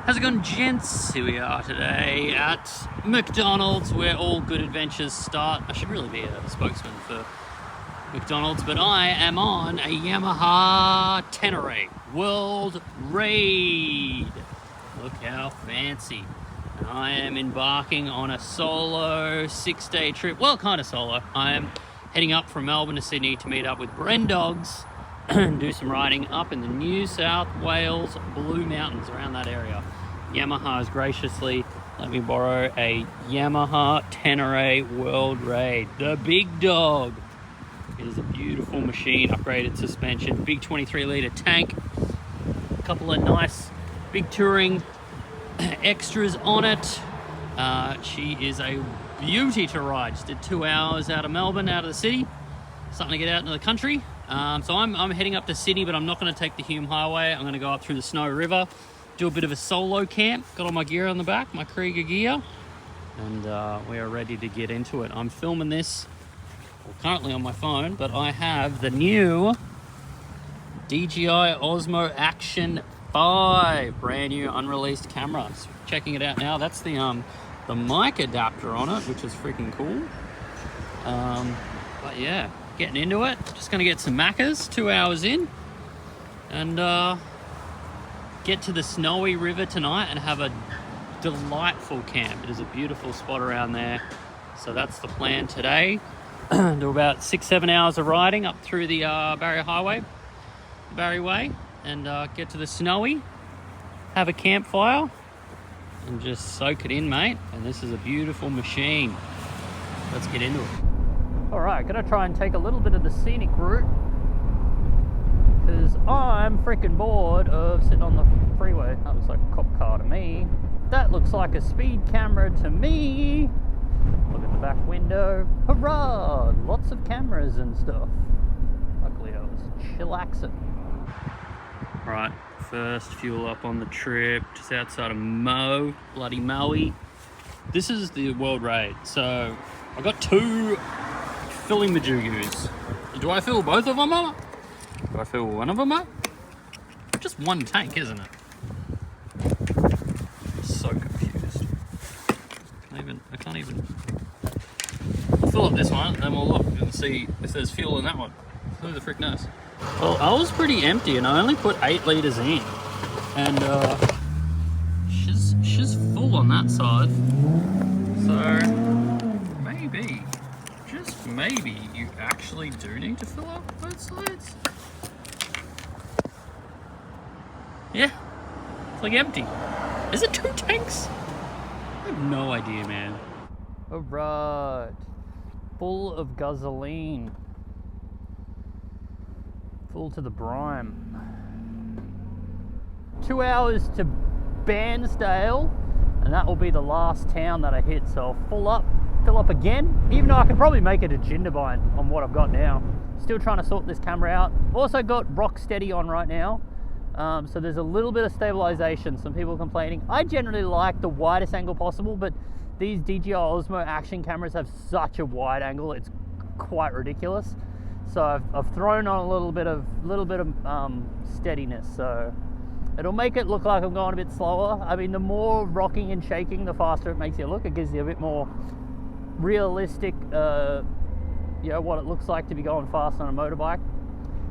How's it going, gents? Here we are today at McDonald's, where all good adventures start. I should really be a spokesman for McDonald's, but I am on a Yamaha Tenere World Raid. Look how fancy. And I am embarking on a solo 6-day trip. Well, kind of solo. I am heading up from Melbourne to Sydney to meet up with Bren Dogs and do some riding up in the New South Wales Blue Mountains, around that area. Yamaha has graciously let me borrow a Yamaha Tenere World Raid, the big dog. It is a beautiful machine, upgraded suspension, big 23-litre tank, a couple of nice big touring extras on it. She is a beauty to ride. Just did 2 hours out of Melbourne, out of the city, starting to get out into the country. So I'm heading up to Sydney, but I'm not going to take the Hume Highway. I'm going to go up through the Snow River, do a bit of a solo camp. Got all my gear on the back, my Krieger gear, and we are ready to get into it. I'm filming this currently on my phone, but I have the new DJI Osmo Action 5, brand new unreleased camera. So checking it out now. That's the mic adapter on it, which is freaking cool. But yeah, getting into it. Just gonna get some Maccas, 2 hours in, and get to the Snowy River tonight and have a delightful camp. It is a beautiful spot around there. So that's the plan today. Do about 6-7 hours of riding up through the Barry Way, and get to the Snowy, have a campfire, and just soak it in, mate. And this is a beautiful machine. Let's get into it. All right, gonna try and take a little bit of the scenic route, because I'm freaking bored of sitting on the freeway. That looks like a cop car to me. That looks like a speed camera to me. Look at the back window. Hurrah! Lots of cameras and stuff. Luckily I was chillaxing. Alright, first fuel up on the trip, just outside of bloody Maui. This is the World Raid. So I got 2 filling majugus. Do I fill both of them up? Do I fill one of them up? Just one tank, isn't it? I'm so confused. I can't even. We'll fill up this one, and then we'll look and see if there's fuel in that one. Who the frick knows? Well, I was pretty empty, and I only put 8 litres in, and she's full on that side. So maybe, just maybe, you actually do need to fill up both sides. Yeah, it's like empty. Is it 2 tanks? I have no idea, man. Alright, full of gasoline. Full to the brine. 2 hours to Bairnsdale, and that will be the last town that I hit. So I'll fill up again, even though I could probably make it a Jindabyne on what I've got now. Still trying to sort this camera out. Also got rock steady on right now. So there's a little bit of stabilization. Some people complaining. I generally like the widest angle possible, but these DJI Osmo Action cameras have such a wide angle, it's quite ridiculous. So I've thrown on a little bit of steadiness, so it'll make it look like I'm going a bit slower. I mean, the more rocking and shaking, the faster it makes you look. It gives you a bit more realistic, what it looks like to be going fast on a motorbike.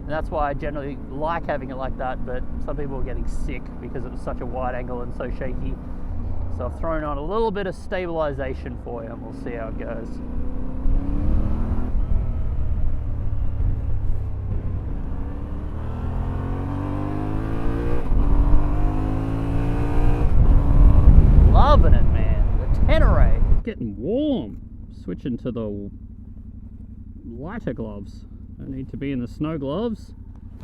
And that's why I generally like having it like that, but some people are getting sick because it was such a wide angle and so shaky. So I've thrown on a little bit of stabilization for you, and we'll see how it goes. Loving it, man. The Tenere. Getting warm. Switching to the lighter gloves. Don't need to be in the snow gloves.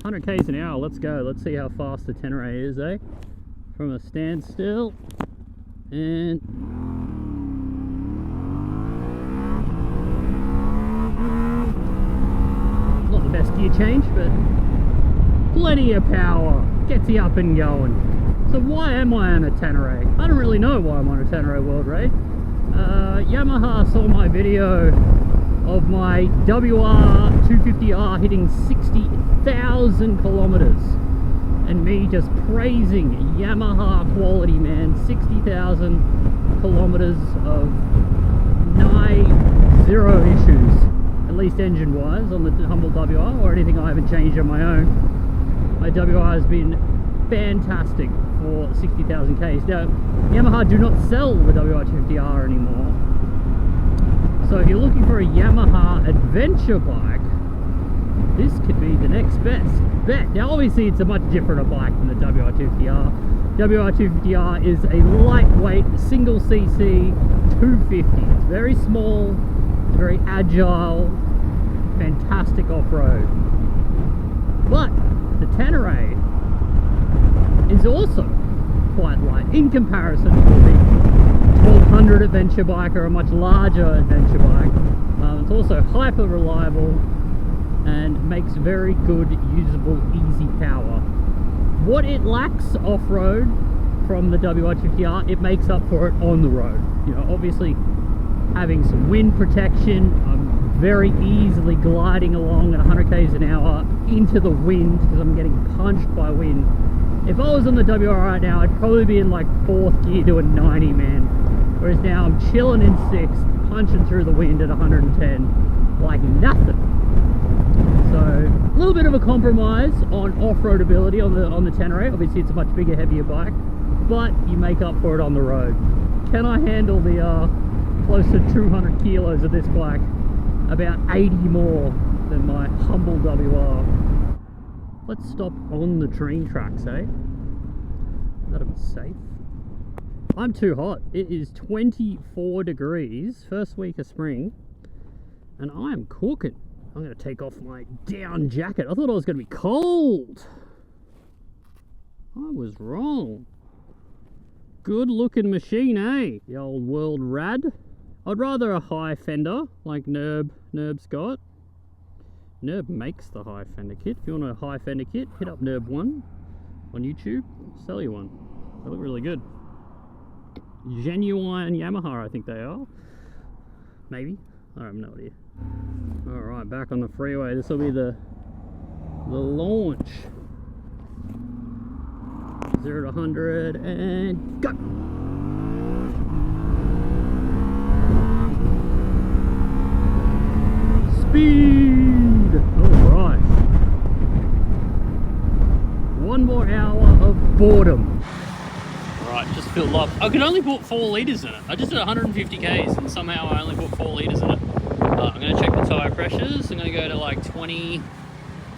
100 k's an hour, let's go. Let's see how fast the Tenere is, eh? From a standstill. And not the best gear change, but plenty of power. Gets you up and going. So why am I on a Tenere? I don't really know why I'm on a Tenere World Raid. Yamaha saw my video of my WR250R hitting 60,000 kilometers. and me just praising Yamaha quality, man. 60,000 kilometers of nigh zero issues, at least engine wise, on the humble WR, or anything I haven't changed on my own. My WR has been fantastic for 60,000 Ks. Now, Yamaha do not sell the WR250R anymore, so if you're looking for a Yamaha adventure bike, this could be the next best bet. Now obviously it's a much different bike than the WR250R. WR250R is a lightweight single cc 250. It's very small, it's very agile, fantastic off-road. But the Tenere is also quite light in comparison to the 1200 adventure bike, or a much larger adventure bike. It's also hyper reliable and makes very good, usable, easy power. What it lacks off-road from the WR250R, it makes up for it on the road. You know, obviously having some wind protection, I'm very easily gliding along at 100 k's an hour into the wind because I'm getting punched by wind. If I was on the WR right now, I'd probably be in like 4th gear doing 90, man. Whereas now I'm chilling in 6th, punching through the wind at 110 like nothing. So a little bit of a compromise on off-road ability on the Tenere. Obviously it's a much bigger, heavier bike, but you make up for it on the road. Can I handle the close to 200 kilos of this bike? About 80 more than my humble WR. Let's stop on the train tracks, eh? That'll be safe. I'm too hot. It is 24 degrees, first week of spring, and I am cooking. I'm going to take off my down jacket. I thought I was going to be cold. I was wrong. Good looking machine, eh? The old world rad. I'd rather a high fender like Nerb's got. Nerb makes the high fender kit. If you want a high fender kit, hit up Nerb1 on YouTube. I'll sell you one. They look really good. Genuine Yamaha, I think they are. Maybe. I have no idea. Alright, back on the freeway. This will be the launch. 0 to 100 and go! Speed! Alright. 1 more hour of boredom. Alright, just filled up. I could only put 4 litres in it. I just did 150 Ks and somehow I only put 4 litres in it. I'm going to check the tyre pressures. I'm going to go to like 20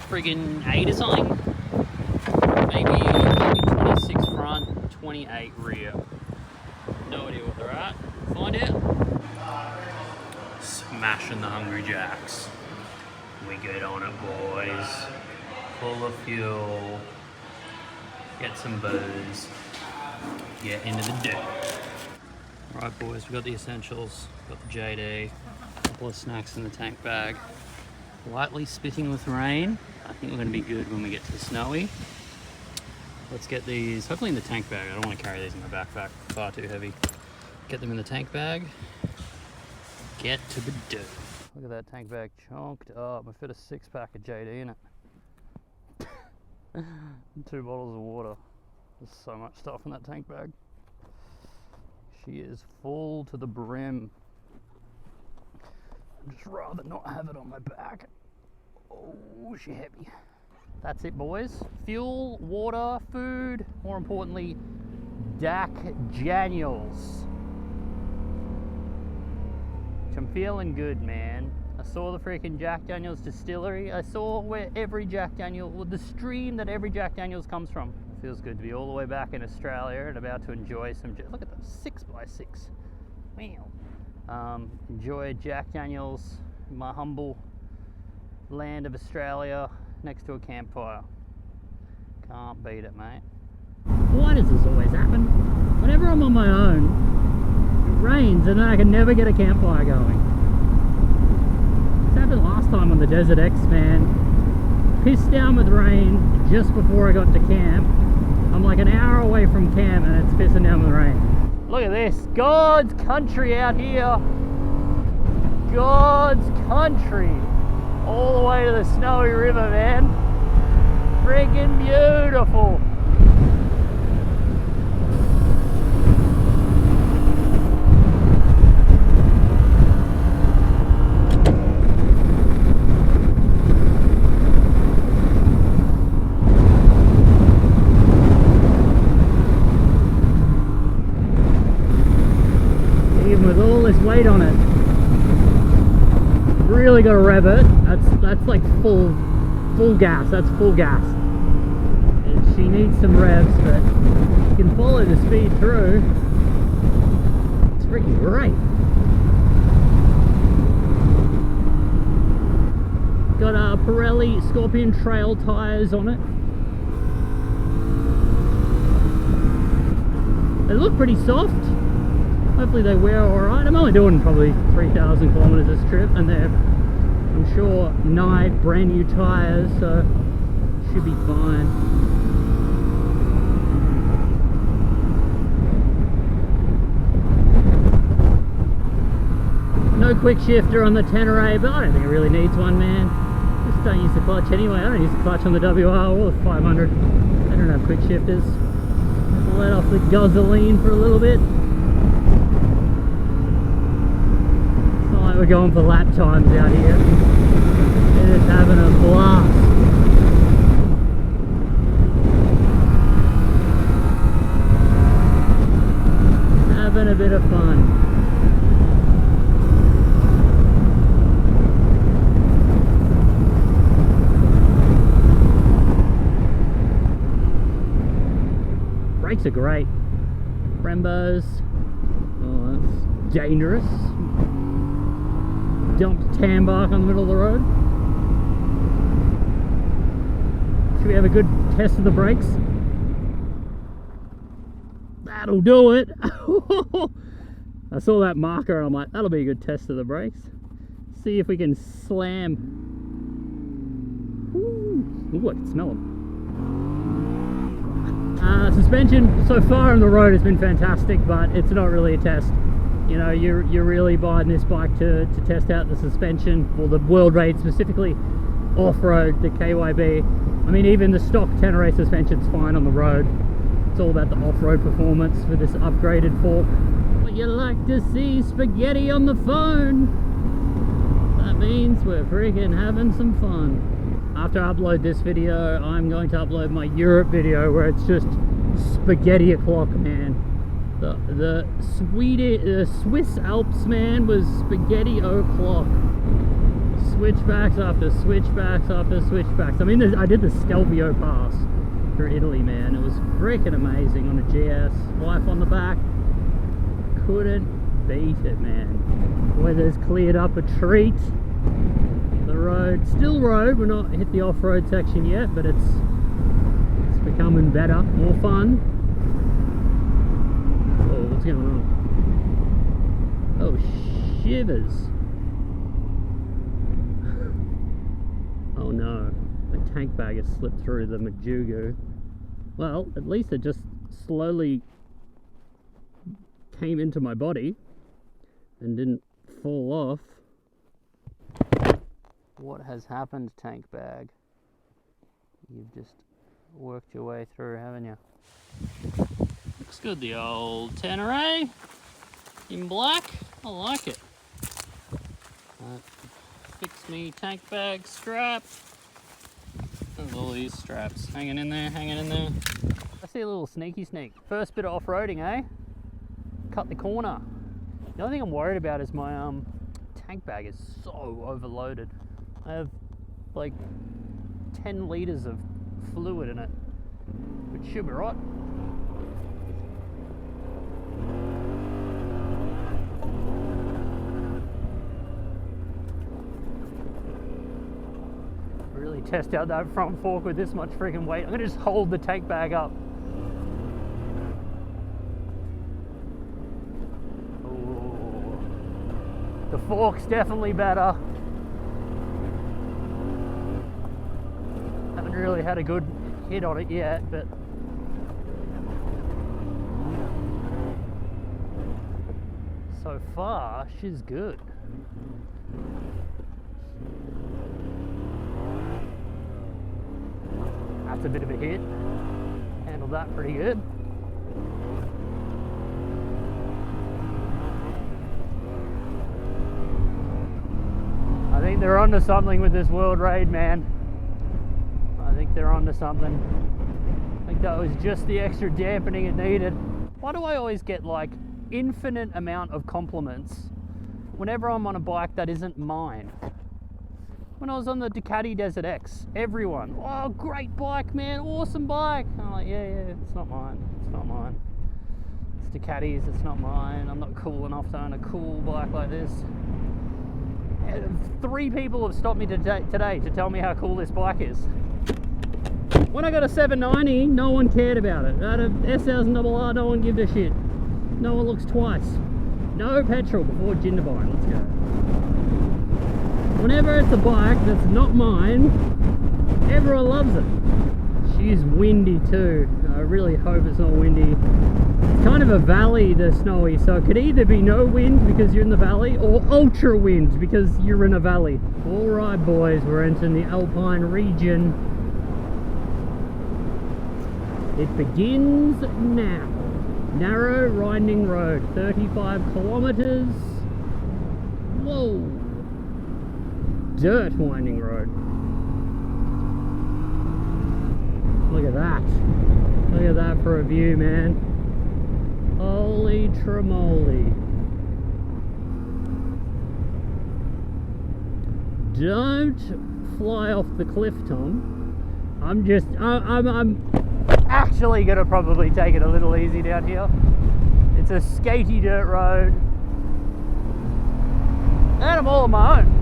friggin' 8 or something. Maybe 26 front, 28 rear. No idea what they're at. Find out. Smashing the Hungry Jacks. We get on it, boys. Full of fuel. Get some booze. Get into the dirt. Alright boys, we've got the essentials. Got the JD. A couple of snacks in the tank bag. Lightly spitting with rain. I think we're going to be good when we get to the snowy. Let's get these, hopefully in the tank bag. I don't want to carry these in my backpack, far too heavy. Get them in the tank bag. Get to the dirt. Look at that tank bag chonked up. I fit a 6-pack of JD in it. 2 bottles of water. There's so much stuff in that tank bag. She is full to the brim. I'd just rather not have it on my back. Oh, she heavy. That's it, boys. Fuel, water, food, more importantly, Jack Daniels. Which I'm feeling good, man. I saw the freaking Jack Daniels distillery. I saw where every Jack Daniel, well, the stream that every Jack Daniels comes from. It feels good to be all the way back in Australia and about to enjoy some, look at those 6x6. Wow. Enjoy Jack Daniels in my humble land of Australia next to a campfire. Can't beat it, mate. Why does this always happen? Whenever I'm on my own, it rains and I can never get a campfire going. This happened last time on the Desert X, man. Pissed down with rain just before I got to camp. I'm like an hour away from camp and it's pissing down with rain. Look at this, God's country out here. God's country. All the way to the Snowy River, man. Friggin' beautiful. Even with all this weight on it, really got to rev it. That's like full gas. That's full gas. And she needs some revs, but you can follow the speed through. It's freaking great. Got Pirelli Scorpion Trail tires on it. They look pretty soft. Hopefully they wear alright. I'm only doing probably 3,000 kilometers this trip, and they're, I'm sure, nigh brand new tyres, so should be fine. No quick shifter on the Tenere, but I don't think it really needs one, man. Just don't use the clutch anyway. I don't use the clutch on the WR or the 500. They don't have quick shifters. Just let off the gasoline for a little bit. We're going for lap times out here. It is having a blast. Having a bit of fun. Brakes are great. Brembos. Oh, that's dangerous. Dumped tan bark on the middle of the road. Should we have a good test of the brakes? That'll do it. I saw that marker and I'm like, that'll be a good test of the brakes. See if we can slam. Ooh, I can smell them. Suspension so far on the road has been fantastic, but it's not really a test. You know, you're really buying this bike to test out the suspension, or the world raid specifically, off-road, the KYB. I mean, even the stock Tenere suspension's fine on the road. It's all about the off-road performance for this upgraded fork. But you like to see spaghetti on the phone. That means we're freaking having some fun. After I upload this video, I'm going to upload my Europe video where it's just spaghetti o'clock, man. The Swiss Alps, man, was spaghetti o'clock. Switchbacks after switchbacks after switchbacks. I mean, I did the Stelvio pass through Italy, man. It was freaking amazing on a GS. Wife on the back. Couldn't beat it, man. Weather's cleared up a treat. The road, still road. We're not hit the off-road section yet, but it's becoming better, more fun. What's going on? Oh, shivers. Oh no, the tank bag has slipped through the Majugu. Well, at least it just slowly came into my body and didn't fall off. What has happened, tank bag? You've just worked your way through, haven't you? Looks good, the old Tenere in black. I like it. Fix me tank bag strap. There's all these straps hanging in there, hanging in there. I see a little sneaky sneak. First bit of off-roading, eh? Cut the corner. The only thing I'm worried about is my tank bag is so overloaded. I have like 10 litres of fluid in it, which should be right. Really test out that front fork with this much freaking weight. I'm gonna just hold the tank bag up. Ooh. The fork's definitely better. Haven't really had a good hit on it yet, but so far she's good. That's a bit of a hit. Handled that pretty good. I think they're onto something with this world raid, man. I think they're onto something. I think that was just the extra dampening it needed. Why do I always get like infinite amount of compliments whenever I'm on a bike that isn't mine? When I was on the Ducati Desert X, everyone, oh, great bike, man, awesome bike. I'm like, yeah, it's not mine, it's not mine. It's Ducati's, it's not mine. I'm not cool enough to own a cool bike like this. 3 people have stopped me today to tell me how cool this bike is. When I got a 790, no one cared about it. I had a S1000RR, no one gave a shit. No one looks twice. No petrol before Jindabyne, let's go. Whenever it's a bike that's not mine, everyone loves it. She's windy too. I really hope it's not windy. It's kind of a valley, the Snowy, so it could either be no wind because you're in the valley, or ultra wind because you're in a valley. Alright boys, we're entering the alpine region. It begins now. Narrow winding road, 35 kilometers. Whoa. Dirt winding road. Look at that. Look at that for a view, man. Holy tremoly. Don't fly off the cliff, Tom. I'm actually gonna probably take it a little easy down here. It's a skatey dirt road. And I'm all on my own.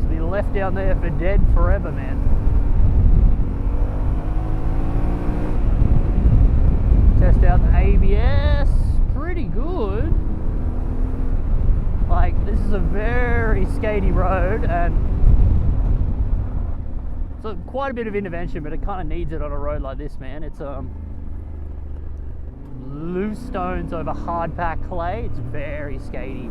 To be left down there for dead forever, man. Test out the ABS, pretty good. Like, this is a very skatey road, and so quite a bit of intervention, but it kind of needs it on a road like this, man. It's loose stones over hard packed clay. It's very skatey.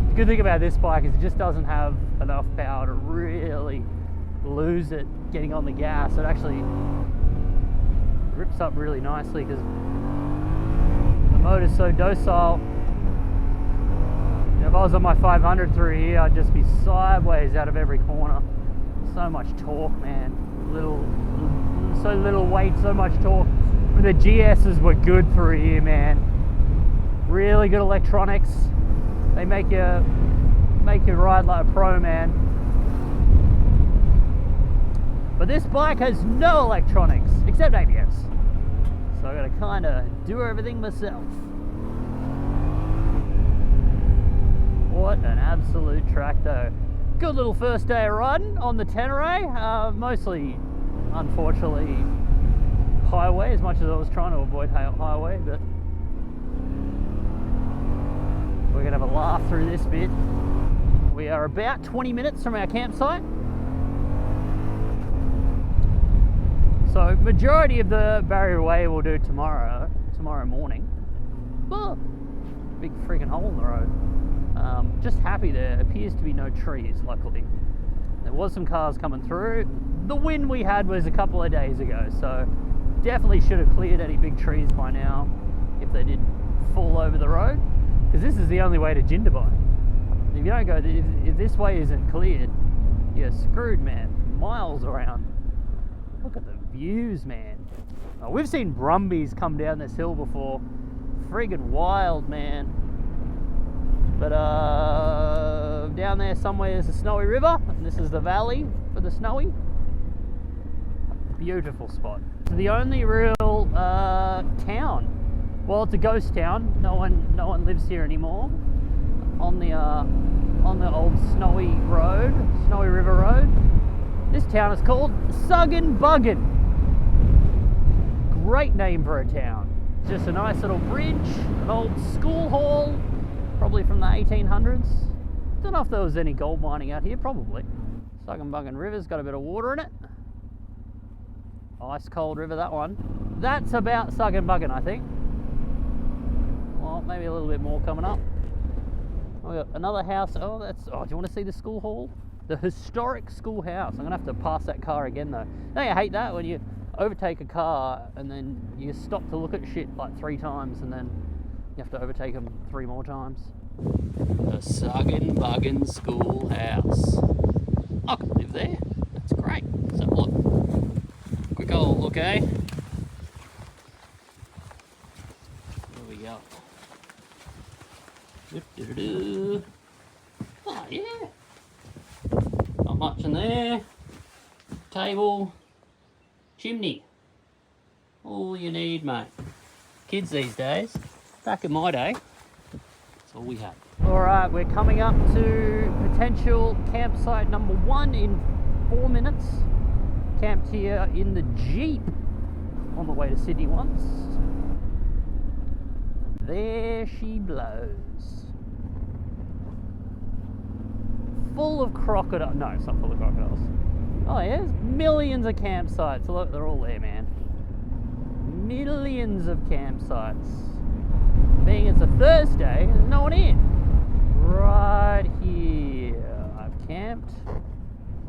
The good thing about this bike is it just doesn't have enough power to really lose it getting on the gas. It actually grips up really nicely because the motor's so docile. If I was on my 500 through here, I'd just be sideways out of every corner. So much torque, man. So little weight, so much torque. But the GSs were good through here, man. Really good electronics. They make you ride like a pro, man. But this bike has no electronics except ABS. So I gotta kind of do everything myself. What an absolute track though. Good little first day of riding on the Tenere. Mostly, unfortunately, highway, as much as I was trying to avoid highway, but we're gonna have a laugh through this bit. We are about 20 minutes from our campsite. So majority of the barrier way we'll do tomorrow morning. Oh, big freaking hole in the road. Just happy there appears to be no trees, luckily. There was some cars coming through. The wind we had was a couple of days ago, so definitely should have cleared any big trees by now if they did fall over the road, because this is the only way to Jindabyne. If you don't go, if this way isn't cleared, you're screwed, man. Miles around. Look at the views, man. Oh, we've seen Brumbies come down this hill before. Friggin' wild, man. But down there somewhere is the Snowy River, and this is the valley for the Snowy. Beautiful spot. It's the only real town. Well, it's a ghost town. No one lives here anymore. On the old Snowy River Road. This town is called Suggin Buggin. Great name for a town. Just a nice little bridge, an old school hall, probably from the 1800s. Don't know if there was any gold mining out here, probably. Suggin Buggin River's got a bit of water in it. Ice cold river, that one. That's about Suggin Buggin, I think. Well, maybe a little bit more coming up. We got another house. Oh, do you want to see the school hall? The historic schoolhouse. I'm gonna have to pass that car again though. Don't you hate that when you overtake a car and then you stop to look at shit like 3 times and then you have to overtake them 3 more times? The Suggin Buggin Schoolhouse. I could live there. That's great. So look, quick old look, eh? There we go. Do-do-do-do. Oh yeah. Not much in there. Table. Chimney. All you need, mate. Kids these days. Back in my day, that's all we had. Alright, we're coming up to potential campsite number 1 in 4 minutes. Camped here in the Jeep on the way to Sydney once. There she blows. Full of crocodiles. No, it's not full of crocodiles. Oh yeah, there's millions of campsites. Look, they're all there, man. Millions of campsites. Being it's a Thursday, there's no one in. Right here, I've camped.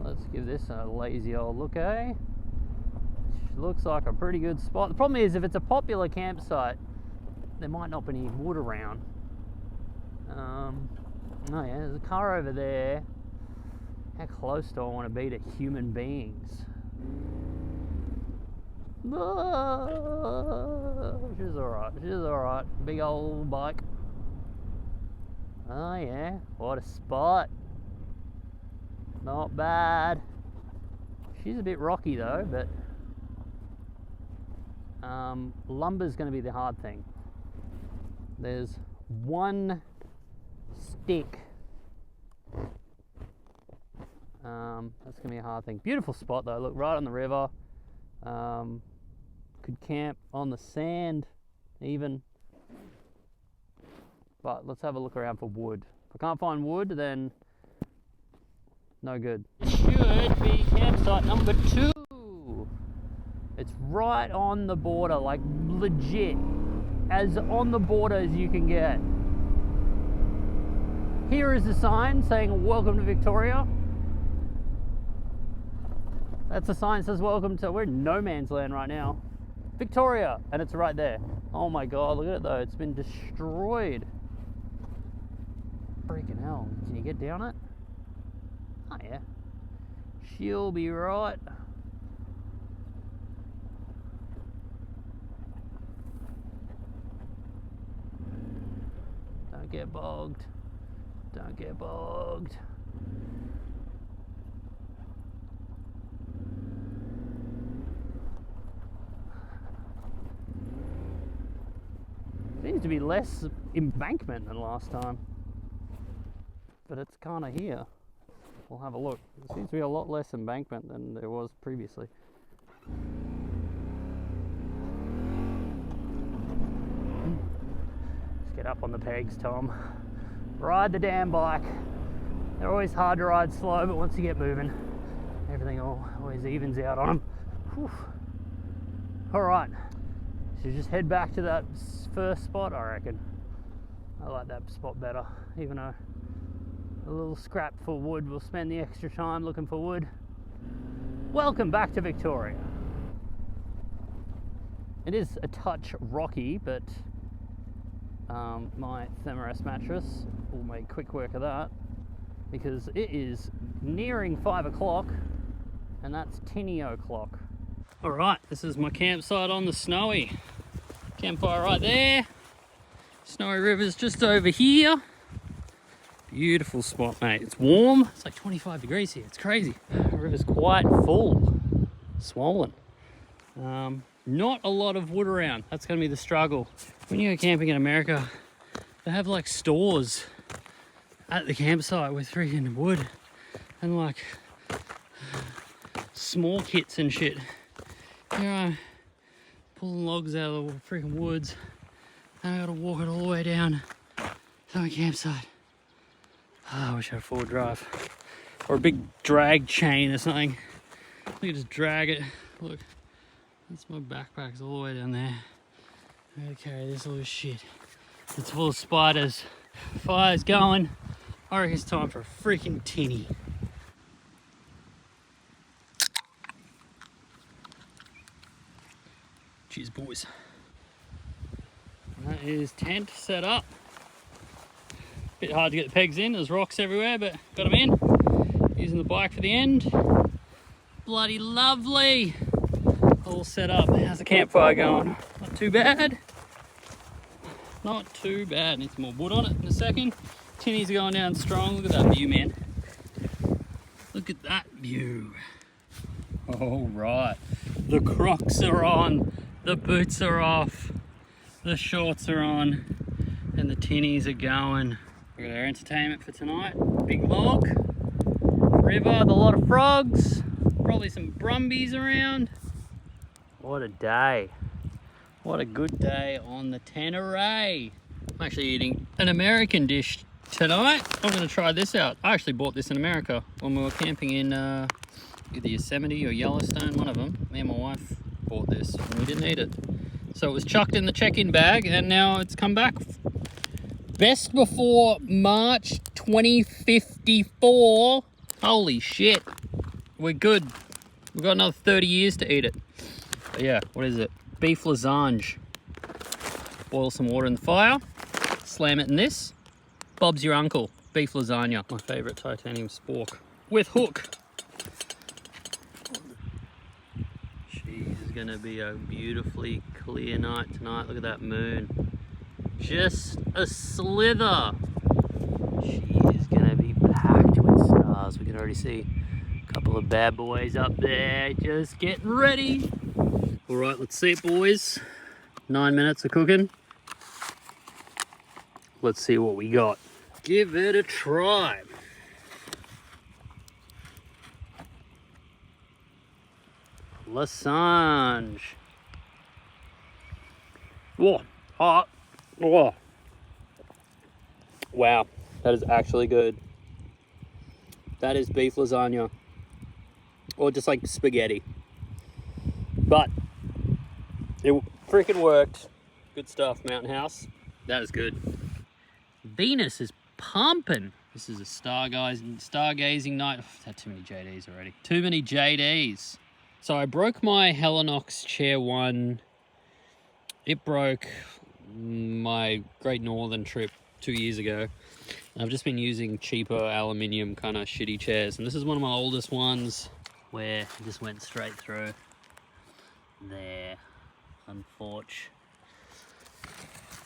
Let's give this a lazy old look, eh? Looks like a pretty good spot. The problem is, if it's a popular campsite, there might not be any wood around. Oh yeah, there's a car over there. How close do I want to be to human beings? She's alright, she's alright. Big old bike. Oh yeah, what a spot. Not bad. She's a bit rocky though, but lumber's going to be the hard thing. There's one stick. That's going to be a hard thing. Beautiful spot though, look, right on the river. Could camp on the sand even. But let's have a look around for wood. If I can't find wood, then no good. It should be campsite number 2. It's right on the border, like legit. As on the border as you can get. Here is the sign saying welcome to Victoria. That's a sign that says welcome to, we're in no man's land right now. Victoria, and it's right there. Oh my god, look at it though, it's been destroyed. Freaking hell, can you get down it? Oh yeah. She'll be right. Don't get bogged. Don't get bogged. Seems to be less embankment than last time, but it's kind of here. We'll have a look. There seems to be a lot less embankment than there was previously. Just get up on the pegs, Tom. Ride the damn bike. They're always hard to ride slow, but once you get moving, everything always evens out on them. Whew. All right. Should just head back to that first spot, I reckon. I like that spot better, even though a little scrap for wood, we'll spend the extra time looking for wood. Welcome back to Victoria. It is a touch rocky, but my Tenere mattress will make quick work of that because it is nearing 5 o'clock and that's 10 o'clock. Alright, this is my campsite on the Snowy. Campfire right there. Snowy River's just over here. Beautiful spot, mate. It's warm. It's like 25 degrees here. It's crazy. The river's quite full. Swollen. Not a lot of wood around. That's going to be the struggle. When you go camping in America, they have like stores at the campsite with freaking wood and like small kits and shit. Here I'm pulling logs out of the freaking woods and I gotta walk it all the way down to my campsite. Oh, I wish I had a forward drive or a big drag chain or something. I can just drag it. Look, that's my backpack's all the way down there. I gotta carry this little shit. It's full of spiders. Fire's going. I reckon it's time for a freaking tinny. Cheers, boys. That is tent set up. Bit hard to get the pegs in, there's rocks everywhere, but got them in. Using the bike for the end. Bloody lovely. All set up. How's the campfire going? Not too bad. Not too bad. Need some more wood on it in a second. Tinnies are going down strong. Look at that view, man. Look at that view. All right. The Crocs are on. The boots are off. The shorts are on. And the tinnies are going. We've got our entertainment for tonight. Big log. River with a lot of frogs. Probably some brumbies around. What a day. What a good day on the Tenere. I'm actually eating an American dish tonight. I'm going to try this out. I actually bought this in America when we were camping in either Yosemite or Yellowstone, one of them. Me and my wife bought this and we didn't eat it. So it was chucked in the check-in bag and now it's come back. Best before March 2054. Holy shit. We're good. We've got another 30 years to eat it. But yeah, what is it? Beef lasagna. Boil some water in the fire. Slam it in this. Bob's your uncle. Beef lasagna. My favourite titanium spork. With hook. Jeez, it's going to be a beautifully clear night tonight. Look at that moon. Just a slither. She is going to be packed with stars. We can already see a couple of bad boys up there. Just getting ready. All right, let's see it, boys. 9 minutes of cooking. Let's see what we got. Give it a try. Lasagna. Whoa, hot. Whoa. Wow, that is actually good. That is beef lasagna. Or just like spaghetti. But it freaking worked. Good stuff, Mountain House. That is good. Venus is pumping. This is a stargazing night. Oh, I've had too many JDs already. Too many JDs. So I broke my Helinox Chair 1. It broke my Great Northern trip 2 years ago. I've just been using cheaper aluminium kind of shitty chairs. And this is one of my oldest ones where it just went straight through. There, unfortunately.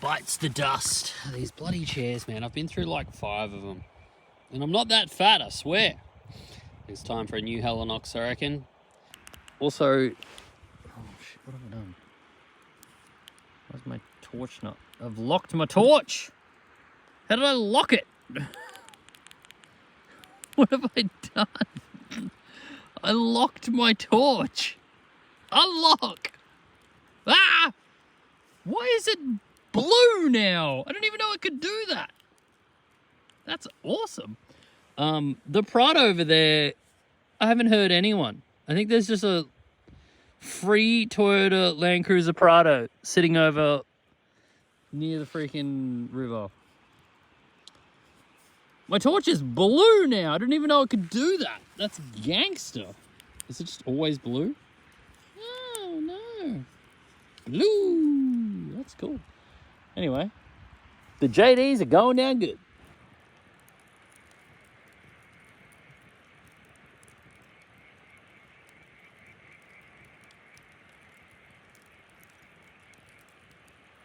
Bites the dust. These bloody chairs, man. I've been through like 5 of them. And I'm not that fat, I swear. It's time for a new Helinox, I reckon. Also, oh shit, what have I done? Where's my torch not? I've locked my torch! How did I lock it? What have I done? I locked my torch. Unlock! Ah! Why is it blue now? I didn't even know it could do that. That's awesome. The Prado over there, I haven't heard anyone. I think there's just a free Toyota Land Cruiser Prado sitting over near the freaking river. My torch is blue now. I didn't even know it could do that. That's gangster. Is it just always blue? Oh, no. Blue. That's cool. Anyway, the JDs are going down good.